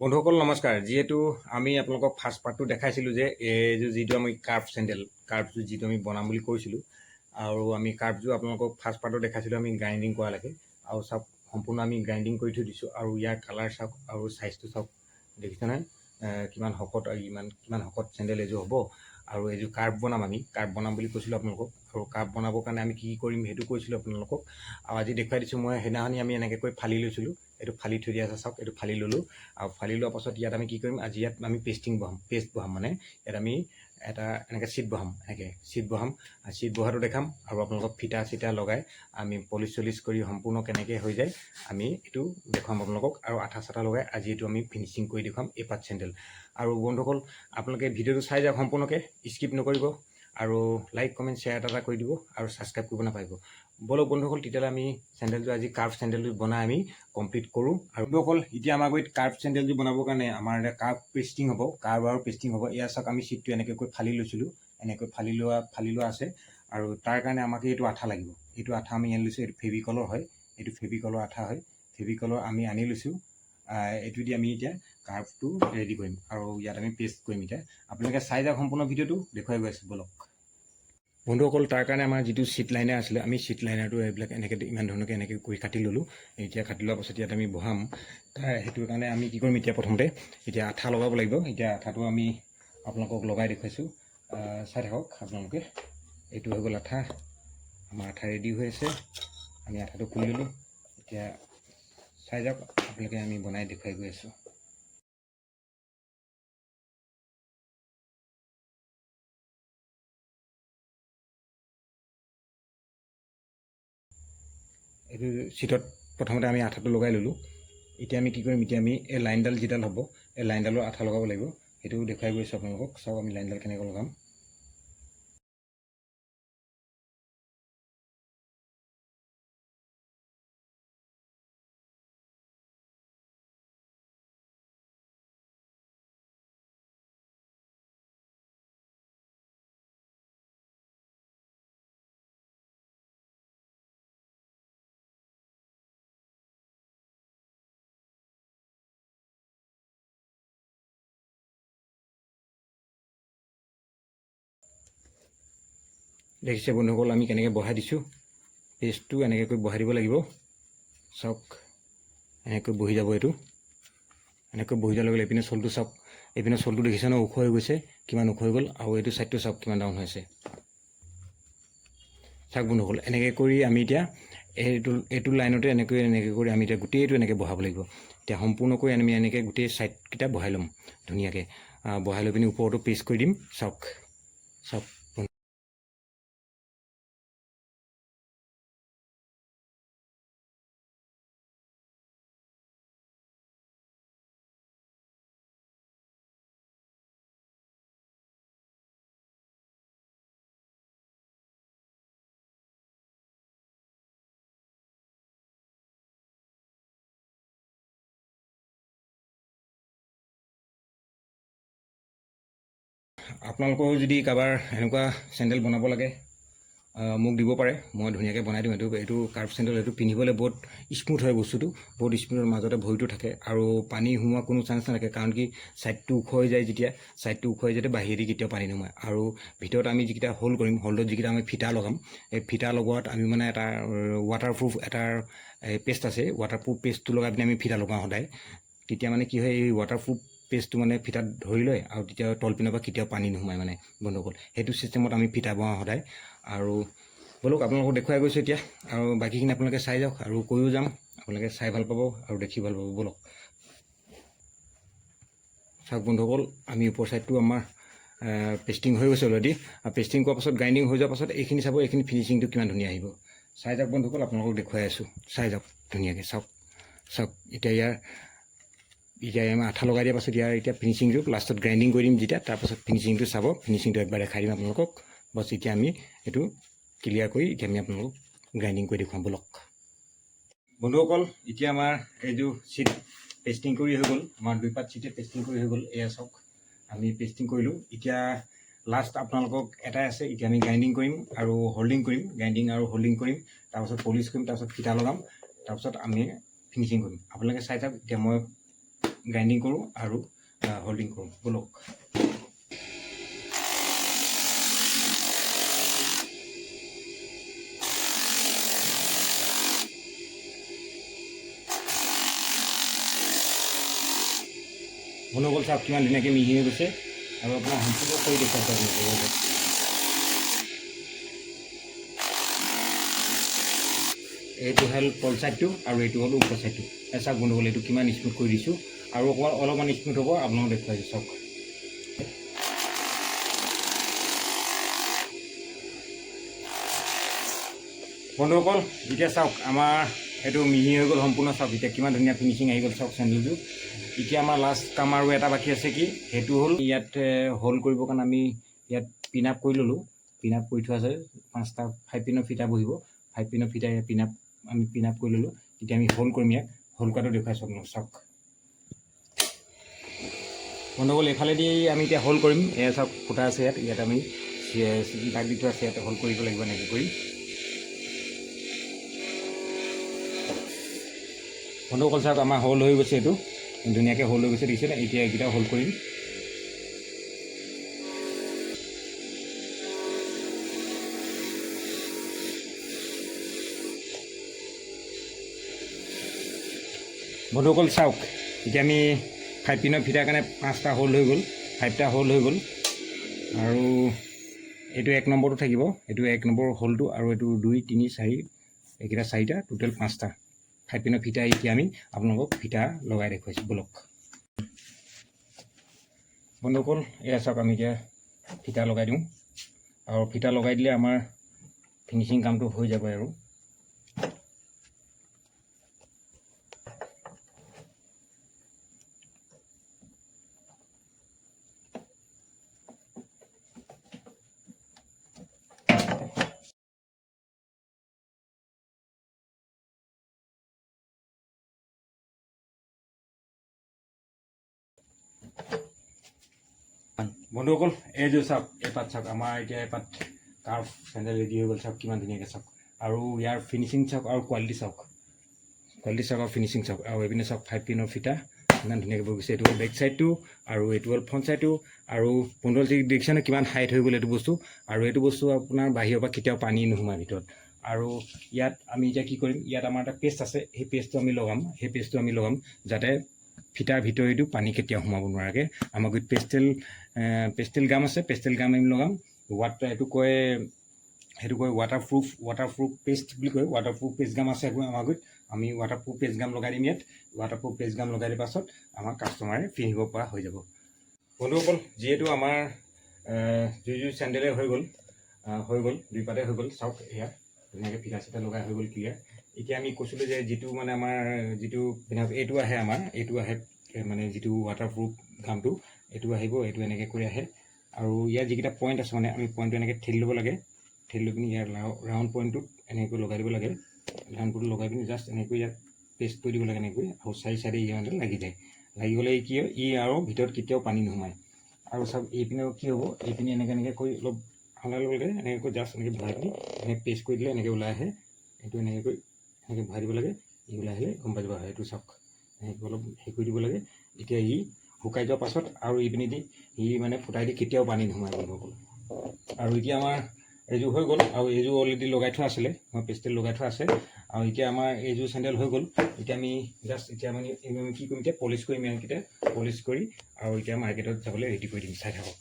বন্ধুসকল নমস্কাৰ। যিহেতু আমি আপোনালোকক ফাৰ্ষ্ট পাৰ্টটো দেখাইছিলোঁ যে যিটো আমি কাৰ্ভযোৰ যিটো আমি বনাম বুলি কৈছিলোঁ, আৰু আমি কাৰ্ভযোৰ আপোনালোকক ফাৰ্ষ্ট পাৰ্টটো দেখাইছিলোঁ আমি গ্ৰাইণ্ডিং কৰালৈকে। আৰু চাওক সম্পূৰ্ণ আমি গ্ৰাইণ্ডিং কৰি থৈ দিছোঁ, আৰু ইয়াৰ কালাৰ চাওক আৰু চাইজটো চাওক, দেখিছে নহয় কিমান শকত আৰু কিমান শকত চেণ্ডেল এযোৰ হ'ব। আৰু এইযোৰ কাৰ্ভ বনাম বুলি কৈছিলোঁ আপোনালোকক। আৰু কাৰ্ভ বনাবৰ কাৰণে আমি কি কৰিম সেইটো কৈছিলোঁ আপোনালোকক, আৰু আজি দেখুৱাই দিছোঁ। মই সেইদিনাখনি আমি এনেকৈ ফালি লৈছিলোঁ, এইটো ফালি থৈ দিয়া আছে চাওক, এইটো ফালি ল'লোঁ। আৰু ফালি লোৱাৰ পাছত ইয়াত আমি কি কৰিম, আজি ইয়াত আমি পেষ্ট বহাম, মানে ইয়াত আমি এটা এনেকৈ ছিট বহাম, ছিট বহাটো দেখাম। আৰু আপোনালোকক ফিটা চিটা লগাই আমি পলিচ কৰি সম্পূৰ্ণ কেনেকৈ হৈ যায় আমি এইটো দেখুৱাম আপোনালোকক। আৰু আঠা চাঠা লগাই আজি এইটো আমি ফিনিচিং কৰি দেখুৱাম এই পাত চেণ্ডেল। আৰু বন্ধুসকল আপোনালোকে ভিডিঅ'টো চাই যাওক সম্পূৰ্ণকৈ, স্কিপ নকৰিব, আৰু লাইক কমেণ্ট শ্বেয়াৰ এটা কৰিব দিব, আৰু ছাবস্ক্ৰাইব কৰিব নাপাহৰিব। বলক বন্ধুসকল, তেতিয়াহ'লে আমি চেণ্ডেলযোৰ আজি কাৰ্ভ চেণ্ডেলযোৰ বনাই আমি কমপ্লিট কৰোঁ। আৰু বন্ধুসকল এতিয়া আমাৰ গৈ কাৰ্ভ চেণ্ডেলযোৰ বনাবৰ কাৰণে আমাৰ এতিয়া কাৰ্ভ আৰু পেষ্টিং হ'ব। এয়া চাওক আমি ছিটটো এনেকৈ ফালি লৈছিলোঁ, এনেকৈ ফালি লোৱা আছে। আৰু তাৰ কাৰণে আমাক এইটো আঠা লাগিব। এইটো আঠা আমি আনি লৈছোঁ, এইটো ফেভিকলৰ হয়, এইটো ফেভিকলৰ আঠা হয়। ফেভিকলৰ আমি আনি লৈছোঁ। এইটো দি আমি এতিয়া কাৰ্ভটো ৰেডি কৰিম, আৰু ইয়াত আমি পেষ্ট কৰিম। এতিয়া আপোনালোকে চাই যাওক সম্পূৰ্ণ ভিডিঅ'টো, দেখুৱাই গৈ আছোঁ বলক বন্ধুসকল। তাৰ কাৰণে আমাৰ যিটো ছিট লাইনাৰ আছিলে, আমি ছিট লাইনাৰটো এইবিলাক এনেকৈ ইমান ধৰণকৈ এনেকৈ কৰি কাটি ল'লোঁ। এতিয়া কাটি লোৱাৰ পাছত ইয়াত আমি বহাম। সেইটোৰ কাৰণে আমি কি কৰিম, এতিয়া প্ৰথমতে এতিয়া আঠা লগাব লাগিব। এতিয়া আঠাটো আমি আপোনালোকক লগাই দেখুৱাইছোঁ, চাই থাকক আপোনালোকে। এইটো হৈ গ'ল আঠা, আমাৰ আঠা ৰেডি হৈ আছে। আমি আঠাটো খুলি ল'লোঁ। এতিয়া চাই যাওক আপোনালোকে, আমি বনাই দেখুৱাই গৈ আছোঁ। এইটো ছিটত প্ৰথমতে আমি আঠাটো লগাই ল'লোঁ। এতিয়া আমি কি কৰিম, এতিয়া আমি এই লাইনডাল যিডাল হ'ব, এই লাইনডালৰ আঠা লগাব লাগিব। সেইটো দেখুৱাই গৈছোঁ আপোনালোকক। চাওক আমি লাইনডাল কেনেকৈ লগাম। দেখিছে বন্ধুসকল আমি কেনেকৈ বহাই দিছোঁ। পেষ্টটো এনেকৈ বহাই দিব লাগিব। চাওক এনেকৈ বহি যাব। এইটো এনেকৈ বহি যোৱাৰ লগে লগে এইপিনে চলটো চাওক, এইপিনে চলটো দেখিছে ন, ওখ হৈ গৈছে, কিমান ওখ হৈ গ'ল। আৰু এইটো ছাইডটো চাওক কিমান ডাউন হৈছে। চাওক বন্ধুসকল, এনেকৈ কৰি আমি এতিয়া এইটো লাইনতে এনেকৈ কৰি আমি এতিয়া গোটেইটো এনেকৈ বহাব লাগিব। এতিয়া সম্পূৰ্ণকৈ আমি এনেকৈ গোটেই ছাইডকেইটা বহাই ল'ম ধুনীয়াকৈ। বহাই লৈ পিনি ওপৰতো পেষ্ট কৰি দিম। চাওক আপোনালোকেও যদি কাৰোবাৰ এনেকুৱা চেণ্ডেল বনাব লাগে মোক দিব পাৰে, মই ধুনীয়াকৈ বনাই দিম। এইটো কাৰ্ভ চেণ্ডেল, এইটো পিন্ধিবলৈ বহুত স্মুথ হয় বস্তুটো, বহুত স্মুথৰ মাজতে ভৰিটো থাকে, আৰু পানী সোমোৱা কোনো চান্স নাথাকে। কাৰণ কি ছাইডটো ওখ হৈ যায়, যেতিয়া বাহিৰেদি কেতিয়াও পানী নোসোমায়। আৰু ভিতৰত আমি যিকেইটা হোল্ড কৰিম, হোল্ডত যিকেইটা আমি ফিটা লগাম, এই ফিটা লগোৱাত আমি মানে এটা ৱাটাৰপ্ৰুফ পেষ্ট আছে, ৱাটাৰপ্ৰুফ পেষ্টটো লগাই পিনি আমি ফিটা লগাওঁ সদায়। তেতিয়া মানে কি হয়, এই ৱাটাৰপ্ৰুফ পেষ্টটো মানে ফিটাত ধৰি লয়, আৰু তেতিয়া তলপিনৰ পৰা কেতিয়াও পানী নোসোমায় মানে বন্ধুসকল। সেইটো চিষ্টেমত আমি ফিটা বনাওঁ সদায়। আৰু বলক আপোনালোকক দেখুৱাই গৈছোঁ এতিয়া, আৰু বাকীখিনি আপোনালোকে চাই যাওক, আৰু কৈও যাম। আপোনালোকে চাই ভাল পাব আৰু দেখি ভাল পাব। বলক চাওক বন্ধুসকল, আমি ওপৰ ছাইডটো আমাৰ পেষ্টিং হৈ গৈছে অলৰেডি। পেষ্টিং কৰাৰ পাছত, গ্ৰাইণ্ডিং হৈ যোৱাৰ পাছত এইখিনি চাব, এইখিনি ফিনিচিংটো কিমান ধুনীয়া আহিব। চাই যাওক বন্ধুসকল, আপোনালোকক দেখুৱাই আছোঁ, চাই যাওক ধুনীয়াকৈ। চাওক এতিয়া আমি আঠা লগাই দিয়াৰ পাছত এতিয়া ফিনিচিংটো লাষ্টত গ্ৰাইণ্ডিং কৰি দিম যেতিয়া, তাৰপাছত ফিনিচিংটো চাব। ফিনিচিংটো একবাৰ দেখাই দিম আপোনালোকক। বছ এতিয়া আমি এইটো ক্লিয়াৰ কৰি এতিয়া আমি আপোনালোকক গ্ৰাইণ্ডিং কৰি দেখুৱাম বলক বন্ধুসকল। এতিয়া আমাৰ এইটো ছিট পেষ্টিং কৰি হৈ গ'ল, আমাৰ 2 পাত ছিটে পেষ্টিং কৰি হৈ গ'ল। এয়া চাওক আমি পেষ্টিং কৰিলোঁ। এতিয়া লাষ্ট আপোনালোকক এটাই আছে, এতিয়া আমি গ্ৰাইণ্ডিং কৰিম আৰু হোল্ডিং কৰিম, তাৰপাছত পলিচ কৰিম, তাৰপাছত ফিটা লগাম, তাৰপাছত আমি ফিনিচিং কৰিম। আপোনালোকে চাই থাকক। এতিয়া মই গ্ৰাইণ্ডিং কৰোঁ আৰু হোল্ডিং কৰোঁ ব'লক। বন্ধুসকল চাওক কিমান ধুনীয়াকৈ মিহি হৈ গৈছে আৰু আপোনাৰ সম্পূৰ্ণ কৰি দেখুৱাইছে। এইটো হ'ল তল চাইডটো আৰু এইটো হ'ল ওপৰ চাইডটো। চাওক বন্ধুসকল এইটো কিমান স্মুথ কৰি দিছোঁ আৰু অলপমান স্মুথ হ'ব আপোনালোকক দেখুৱাইছোঁ চাওক। বন্ধুসকল এতিয়া চাওক আমাৰ এইটো মিহি হৈ গ'ল সম্পূৰ্ণ। চাওক এতিয়া কিমান ধুনীয়া ফিনিচিং আহি গ'ল চাওক চেণ্ডেলযোৰ। এতিয়া আমাৰ লাষ্ট কাম আৰু এটা বাকী আছে কি, সেইটো হ'ল ইয়াত হোল্ড কৰিবৰ কাৰণে আমি ইয়াত পিন আপ কৰি ল'লোঁ। পিন আপ কৰি থোৱা আছে 5টা 5 পিনৰ ফিটা বহিব। 5 পিনৰ ফিটা আমি পিন আপ কৰি ল'লোঁ। এতিয়া আমি হোল্ড কৰিম, ইয়াক হোল্ড কৰাটো দেখুৱাইছোঁ আপোনাক চাওক। বন্ধুসকল এইফালেদি আমি এতিয়া হোল্ড কৰিম। এয়া চাওক ফুটা আছে ইয়াত আমি দাগ দি থোৱা আছে, ইয়াতে হোল্ড কৰিব লাগিব এনেকৈ কৰি। বন্ধুসকল চাওক আমাৰ হোল্ড হৈ গৈছে, এইটো ধুনীয়াকৈ হোল্ড হৈ গৈছে দেখিছেনে। এতিয়া এইকেইটা হোল্ড কৰিম। বন্ধুসকল চাওক এতিয়া আমি 5 পিনৰ ফিটাৰ কাৰণে 5টা হোল্ড হৈ গ'ল, 5টা হোল্ড হৈ গ'ল। আৰু এইটো 1 নম্বৰটো থাকিব, এইটো 1 নম্বৰ হোল্ডটো, আৰু এইটো 2 3 4 এইকেইটা 4টা, টোটেল 5টা 5 পিনৰ ফিটা। এতিয়া আমি আপোনালোকক ফিটা লগাই দেখুৱাইছোঁ ব'লক। বন্ধুসকল এয়া চাওক আমি এতিয়া ফিটা লগাই দিওঁ, আৰু ফিটা লগাই দিলে আমাৰ ফিনিচিং কামটো হৈ যাব আৰু। বন্ধুসকল এইযোৰ চাওক, এপাত চাওক আমাৰ এতিয়া এপাত কাৰ্ভ চেণ্ডেল ৰেডি হৈ গ'ল। চাওক কিমান ধুনীয়াকৈ চাওক, আৰু ইয়াৰ ফিনিচিং চাওক আৰু কোৱালিটি চাওক, আৰু ফিনিচিং চাওক। আৰু এইপিনে চাওক 5 পিনৰ ফিটা ইমান ধুনীয়াকৈ বৈ গৈছে। এইটো হ'ল বেক চাইডটো আৰু এইটো হ'ল ফ্ৰণ্ট চাইডটো। আৰু বন্ধুসকল দেখিছেনে কিমান হাইট হৈ গ'ল এইটো বস্তু। আৰু এইটো বস্তু আপোনাৰ বাহিৰৰ পৰা কেতিয়াও পানী নোসোমায় ভিতৰত। আৰু ইয়াত আমি এতিয়া কি কৰিম, ইয়াত আমাৰ এটা পেষ্ট আছে, সেই পেষ্টটো আমি লগাম যাতে ফিটাৰ ভিতৰেদি পানী কেতিয়াও সোমাব নোৱাৰাকৈ। আমাৰ গুৰিত পেষ্টেল গাম আছে, পেষ্টেল গাম আমি লগাম। সেইটো কয় ৱাটাৰপ্ৰুফ পেষ্ট বুলি কয়। ৱাটাৰপ্ৰুফ পেষ্ট গাম আছে আমাৰ গুৰিত। আমি ৱাটাৰপ্ৰুফ পেষ্ট গাম লগাই দিম ইয়াত। ৱাটাৰপ্ৰুফ পেষ্ট গাম লগাই দিয়াৰ পাছত আমাৰ কাষ্টমাৰে পিন্ধিব পৰা হৈ যাব। বন্ধুসকল যিহেতু আমাৰ দুইযোৰ চেণ্ডেলে হৈ গ'ল, দুই পাতে হৈ গ'ল। চাওক এয়া ধুনীয়াকৈ ফিটা চিটা লগাই হৈ গ'ল ক্লিয়াৰ। এতিয়া আমি কৈছিলোঁ যে যিটো মানে আমাৰ যিটো এইটো আহে মানে যিটো ৱাটাৰপ্ৰুফ গামটো, এইটো আহিব, এইটো এনেকৈ কৰি আহে। আৰু ইয়াৰ যিকেইটা পইণ্ট আছে মানে আমি পইণ্টটো এনেকৈ ঠেলি ল'ব লাগে। ঠেলি লৈ পিনি ইয়াৰ ৰাউণ্ড পইণ্টটোত এনেকৈ লগাই দিব লাগে। ৰাউণ্ড পইণ্টটো লগাই পিনি জাষ্ট এনেকৈ ইয়াত পেষ্ট কৰি দিব লাগে এনেকৈ, আৰু চাইডে ইয়াতে লাগি যায়। লাগি গ'লে কি হয়, আৰু ভিতৰত কেতিয়াও পানী নোসোমায়। আৰু চাওক এইপিনেও কি হ'ব, এইপিনে এনেকৈ কৰি অলপ সলাই ল'ব লাগে। এনেকৈ জাষ্ট এনেকৈ ভৰাই পিনি এনেকৈ পেষ্ট কৰি দিলে এনেকৈ ওলাই আহে। এইটো এনেকৈ ভৰাই দিব লাগে, ওলাই আহিলে গম পাই যাব। এইটো চাওক এনেকৈ অলপ কৰি দিব লাগে। এতিয়া শুকাই যোৱাৰ পাছত আৰু এইপিনেদি মানে ফুটাই দি কেতিয়াও পানী নোসোমায় বন্ধুসকল। আৰু এতিয়া আমাৰ এইযোৰ হৈ গ'ল, আৰু এইযোৰ অলৰেডি লগাই থোৱা আছিলে, মই পেষ্টেল লগাই থোৱা আছে। আৰু এতিয়া আমাৰ এইযোৰ চেণ্ডেল হৈ গ'ল। এতিয়া আমি কি কৰিম, এতিয়া পলিচ কৰিম। ইয়াৰকেইটা পলিচ কৰি আৰু এতিয়া মাৰ্কেটত যাবলৈ ৰেডি কৰি দিম। চাই থাকক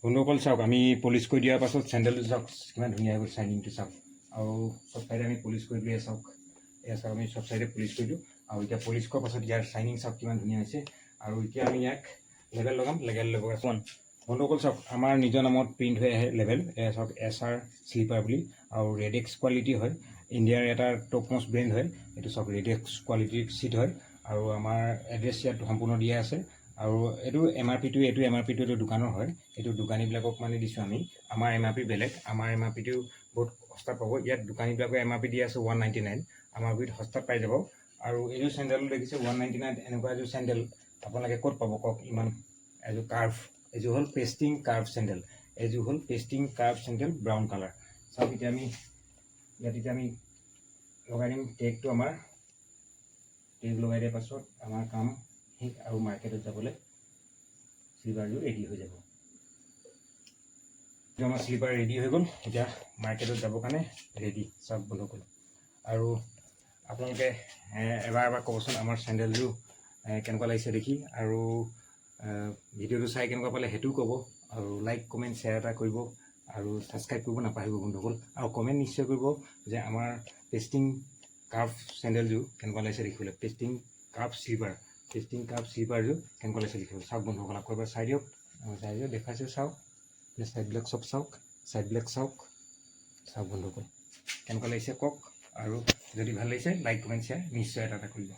বন্ধুসকল। চাওক আমি পলিচ কৰি দিয়াৰ পাছত চেণ্ডেলটো চাওক কিমান ধুনীয়া হৈ গ'ল, শ্বাইনিংটো চাওক। আৰু চব চাইডে আমি পলিচ কৰি দিলে চাওক, আমি চব চাইডে পলিচ কৰি দিওঁ। আৰু এতিয়া পলিচ কৰাৰ পাছত ইয়াৰ শ্বাইনিং চাওক কিমান ধুনীয়া হৈছে। আৰু এতিয়া আমি ইয়াক লেবেল লগাম, লেবেল লগাম। বন্ধুসকল চাওক আমাৰ নিজৰ নামত প্ৰিণ্ট হৈ আহে লেবেল। চাওক SR স্লিপাৰ বুলি, আৰু ৰেডেক্স কোৱালিটি হয়, ইণ্ডিয়াৰ এটা টপ মষ্ট ব্ৰেণ্ড হয়। এইটো চাওক ৰেডেক্স কোৱালিটিৰ চিট হয়। আৰু আমাৰ এড্ৰেছ ইয়াত সম্পূৰ্ণ দিয়া আছে। আৰু এইটো MRPটো এইটো দোকানৰ হয়। এইটো দোকানীবিলাকক মানে দিছোঁ আমি। আমাৰ MRP বেলেগ, আমাৰ MRPটো বহুত সস্তাত পাব। ইয়াত দোকানীবিলাকৰ MRP দিয়া আছে 199, আমাৰ গুৰিত সস্তাত পাই যাব। আৰু এইযোৰ চেণ্ডেলো দেখিছে 199। এনেকুৱা এযোৰ চেণ্ডেল আপোনালোকে ক'ত পাব কওক। ইমান এযোৰ কাৰ্ভ, এইযোৰ হ'ল পেষ্টিং কাৰ্ভ চেণ্ডেল। এযোৰ হ'ল pasting curve sandal brown colour. চাওক এতিয়া আমি ইয়াত আমি লগাই দিম টেগটো। আমাৰ টেগ লগাই দিয়াৰ পাছত আমাৰ কাম শেষ আৰু মাৰ্কেটত যাবলৈ স্লিপাৰযোৰ ৰেডি হৈ যাব। আমাৰ স্লিপাৰ ৰেডি হৈ গ'ল, এতিয়া মাৰ্কেটত যাবৰ কাৰণে ৰেডি। চাওক বন্ধুসকল, আৰু আপোনালোকে এবাৰ ক'বচোন আমাৰ চেণ্ডেলযোৰ কেনেকুৱা লাগিছে দেখি, আৰু ভিডিঅ'টো চাই কেনেকুৱা পালে সেইটোও ক'ব, আৰু লাইক কমেণ্ট শ্বেয়াৰ এটা কৰিব, আৰু ছাবস্ক্ৰাইব কৰিব নাপাহৰিব বন্ধুসকল। আৰু কমেণ্ট নিশ্চয় কৰিব যে আমাৰ পেষ্টিং কাৰ্ভ চেণ্ডেলযোৰ কেনেকুৱা লাগিছে দেখিবলৈ, পেষ্টিং কাৰ্ভ স্লিপাৰযোৰ কেনেকুৱা লাগিছে দেখিবলৈ। চাওক বন্ধুসকল, আকৌ এবাৰ চাই দিয়ক, দেখুৱাইছোঁ চাওক, ছাইডবিলাক চব চাওক, ছাইডবিলাক চাওক বন্ধুসকল কেনেকুৱা লাগিছে কওক, আৰু যদি ভাল লাগিছে লাইক কমেণ্ট শ্বেয়াৰ নিশ্চয় এটা কৰিব।